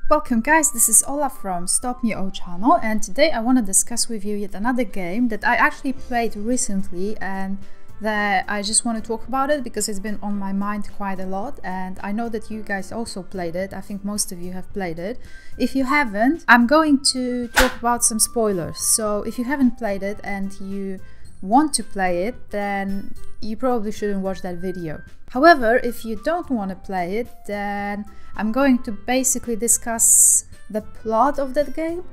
Welcome guys, this is Ola from Stop Me O channel, and today I want to discuss with you yet another game that I actually played recently and that I just want to talk about it because it's been on my mind quite a lot, and I know that you guys also played it. I think most of you have played it. If you haven't, I'm going to talk about some spoilers, so if you haven't played it and you want to play it, then you probably shouldn't watch that video. However, if you don't want to play it, then I'm going to basically discuss the plot of that game,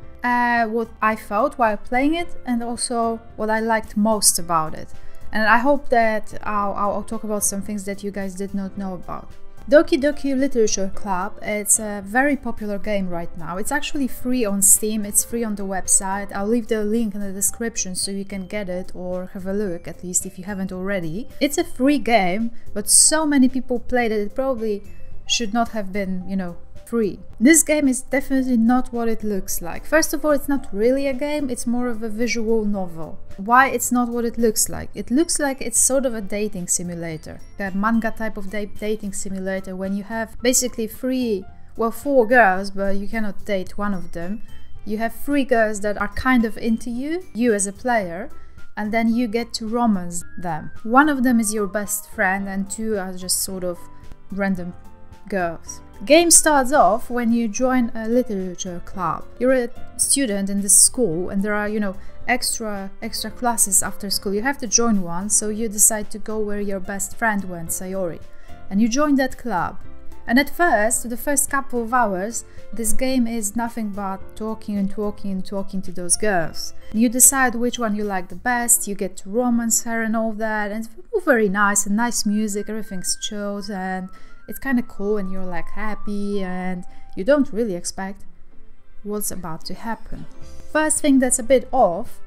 what I felt while playing it, and also what I liked most about it. And I hope that I'll talk about some things that you guys did not know about. Doki Doki Literature Club, it's a very popular game right now. It's actually free on Steam, it's free on the website. I'll leave the link in the description so you can get it or have a look, at least if you haven't already. It's a free game, but so many people played it, it probably should not have been, free. This game is definitely not what it looks like. First of all, it's not really a game, it's more of a visual novel. Why it's not what it looks like? It looks like it's sort of a dating simulator, a manga type of dating simulator, when you have basically four girls, but you cannot date one of them. You have three girls that are kind of into you as a player, and then you get to romance them. One of them is your best friend and two are just sort of random girls. Game starts off when you join a literature club. You're a student in this school and there are, extra classes after school. You have to join one, so you decide to go where your best friend went, Sayori, and you join that club. And at first, the first couple of hours, this game is nothing but talking and talking and talking to those girls. You decide which one you like the best, you get to romance her and all that, and it's all very nice, and nice music, everything's chilled, and it's kind of cool, and you're like happy, and you don't really expect what's about to happen. First thing that's a bit off,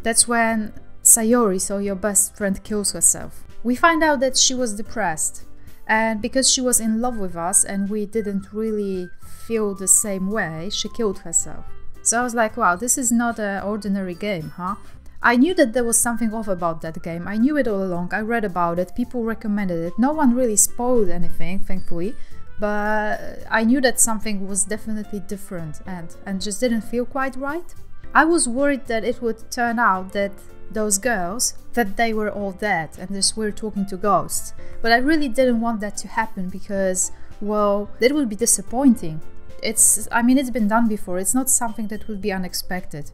that's when Sayori, so your best friend, kills herself. We find out that she was depressed, and because she was in love with us and we didn't really feel the same way, she killed herself. So I was like, wow, this is not an ordinary game, huh? I knew that there was something off about that game. I knew it all along. I read about it, people recommended it. No one really spoiled anything, thankfully, but I knew that something was definitely different and just didn't feel quite right. I was worried that it would turn out that those girls, that they were all dead and just were talking to ghosts. But I really didn't want that to happen because, well, that would be disappointing. It's been done before. It's not something that would be unexpected.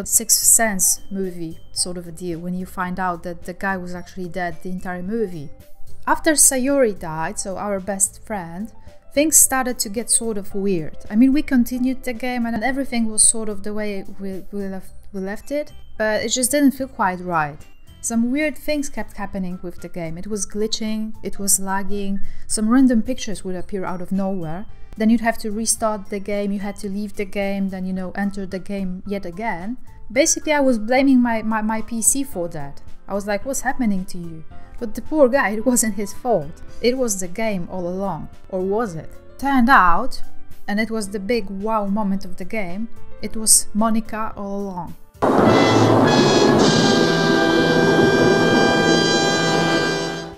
Sixth Sense movie sort of a deal, when you find out that the guy was actually dead the entire movie. After Sayori died, so our best friend, things started to get sort of weird. We continued the game and everything was sort of the way we left it, but it just didn't feel quite right. Some weird things kept happening with the game. It was glitching, it was lagging, some random pictures would appear out of nowhere. Then you'd have to restart the game, you had to leave the game, then enter the game yet again. Basically, I was blaming my PC for that. I was like, what's happening to you? But the poor guy, it wasn't his fault. It was the game all along. Or was it? Turned out, and it was the big wow moment of the game, it was Monika all along.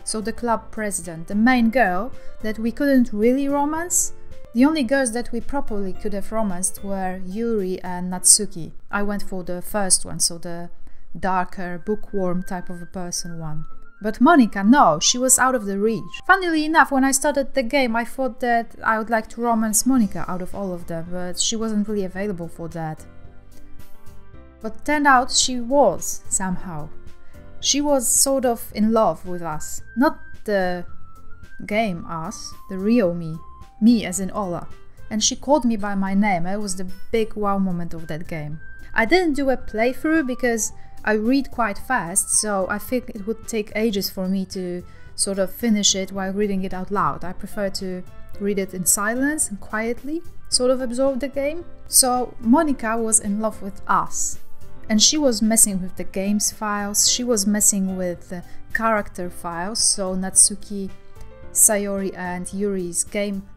So the club president, the main girl that we couldn't really romance. The only girls that we properly could have romanced were Yuri and Natsuki. I went for the first one, so the darker, bookworm type of a person one. But Monika, no, she was out of the reach. Funnily enough, when I started the game, I thought that I would like to romance Monika out of all of them, but she wasn't really available for that. But turned out she was, somehow. She was sort of in love with us. Not the game us, the real me. Me as in Ola. And she called me by my name. It was the big wow moment of that game. I didn't do a playthrough because I read quite fast, so I think it would take ages for me to sort of finish it while reading it out loud. I prefer to read it in silence and quietly, sort of absorb the game. So Monika was in love with us. And she was messing with the game's files, she was messing with the character files, so Natsuki, Sayori and Yuri's game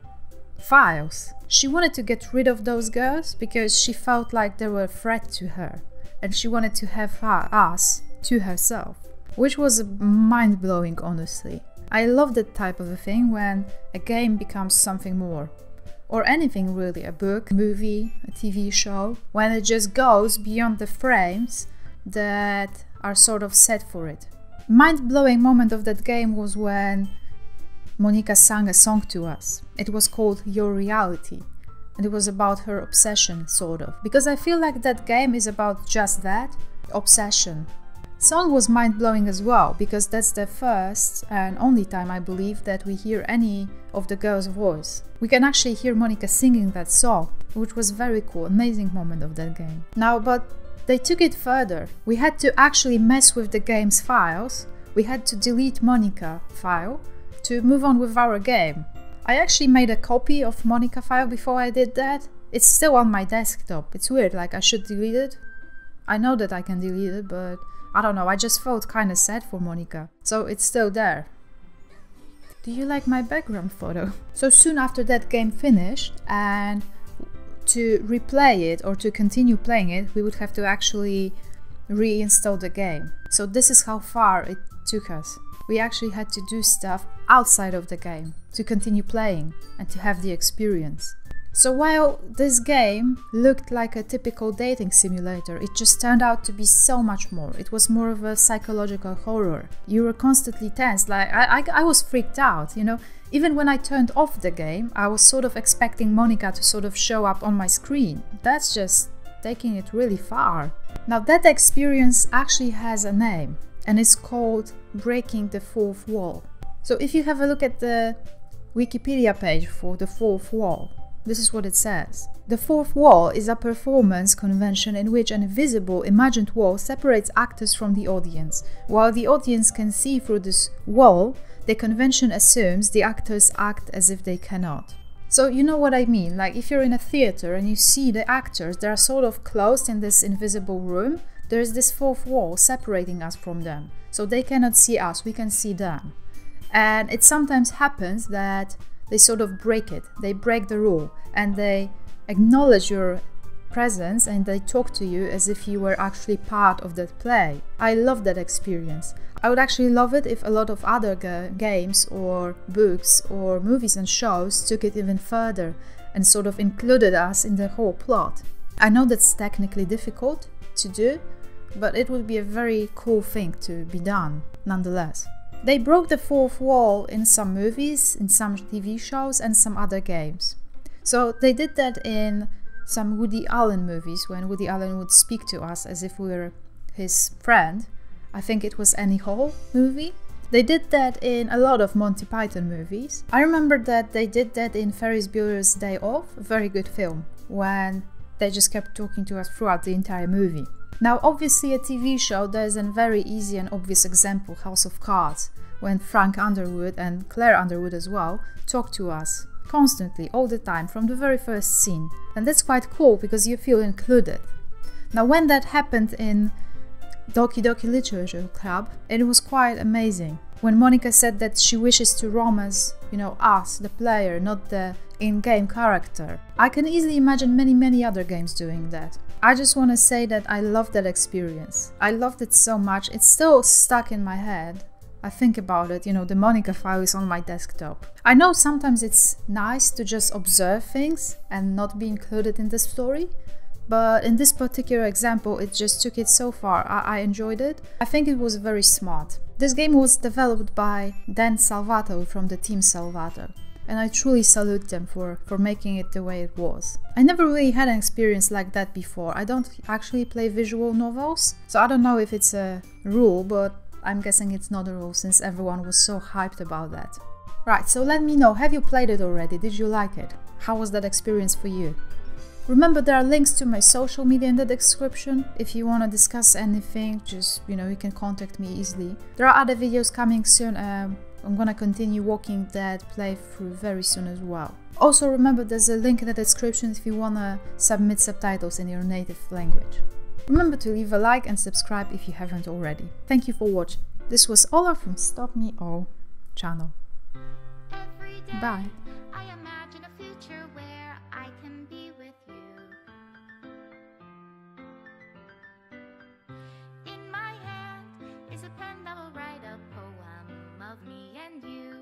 files. She wanted to get rid of those girls because she felt like they were a threat to her, and she wanted to have us to herself, which was mind-blowing, honestly. I love that type of a thing when a game becomes something more, or anything really, a book, a movie, a TV show, when it just goes beyond the frames that are sort of set for it. Mind-blowing moment of that game was when Monika sang a song to us. It was called Your Reality, and it was about her obsession, sort of, because I feel like that game is about just that, obsession. Song was mind-blowing as well, because that's the first and only time I believe that we hear any of the girl's voice. We can actually hear Monika singing that song, which was very cool, amazing moment of that game. Now, but they took it further. We had to actually mess with the game's files. We had to delete Monika file to move on with our game. I actually made a copy of Monika file before I did that. It's still on my desktop. It's weird, like I should delete it. I know that I can delete it, but I don't know, I just felt kinda sad for Monika. So it's still there. Do you like my background photo? So soon after that game finished, and to replay it or to continue playing it, we would have to actually reinstall the game. So this is how far it took us. We actually had to do stuff outside of the game to continue playing and to have the experience. So while this game looked like a typical dating simulator, it just turned out to be so much more. It was more of a psychological horror. You were constantly tense, like I was freaked out, you know. Even when I turned off the game, I was sort of expecting Monika to sort of show up on my screen. That's just taking it really far. Now that experience actually has a name, and it's called breaking the fourth wall. So if you have a look at the Wikipedia page for the fourth wall, this is what it says. The fourth wall is a performance convention in which an invisible, imagined wall separates actors from the audience. While the audience can see through this wall, the convention assumes the actors act as if they cannot. So you know what I mean, like if you're in a theater and you see the actors, they're sort of closed in this invisible room, there's this fourth wall separating us from them. So they cannot see us, we can see them. And it sometimes happens that they sort of break it, they break the rule, and they acknowledge your presence and they talk to you as if you were actually part of that play. I love that experience. I would actually love it if a lot of other games or books or movies and shows took it even further and sort of included us in the whole plot. I know that's technically difficult to do, but it would be a very cool thing to be done, nonetheless. They broke the fourth wall in some movies, in some TV shows, and some other games. So they did that in some Woody Allen movies, when Woody Allen would speak to us as if we were his friend. I think it was Annie Hall movie. They did that in a lot of Monty Python movies. I remember that they did that in Ferris Bueller's Day Off, a very good film, when they just kept talking to us throughout the entire movie. Now obviously a TV show, there's a very easy and obvious example, House of Cards, when Frank Underwood and Claire Underwood as well talk to us constantly, all the time, from the very first scene. And that's quite cool because you feel included. Now when that happened in Doki Doki Literature Club, it was quite amazing. When Monika said that she wishes to romance, you know, us, the player, not the in-game character. I can easily imagine many other games doing that. I just want to say that I loved that experience. I loved it so much. It's still stuck in my head. I think about it, you know, the Monika file is on my desktop. I know sometimes it's nice to just observe things and not be included in the story, but in this particular example, it just took it so far. I enjoyed it. I think it was very smart. This game was developed by Dan Salvato from the team Salvato, and I truly salute them for making it the way it was. I never really had an experience like that before. I don't actually play visual novels, so I don't know if it's a rule, but I'm guessing it's not a rule since everyone was so hyped about that. Right, so let me know, have you played it already? Did you like it? How was that experience for you? Remember, there are links to my social media in the description. If you want to discuss anything, just, you know, you can contact me easily. There are other videos coming soon. I'm gonna continue walking that playthrough very soon as well. Also remember, there's a link in the description if you wanna submit subtitles in your native language. Remember to leave a like and subscribe if you haven't already. Thank you for watching. This was Ola from Stop Me O channel. Bye. I imagine a future where I can be with you. In my hand is a pen that will write a poem of me and you.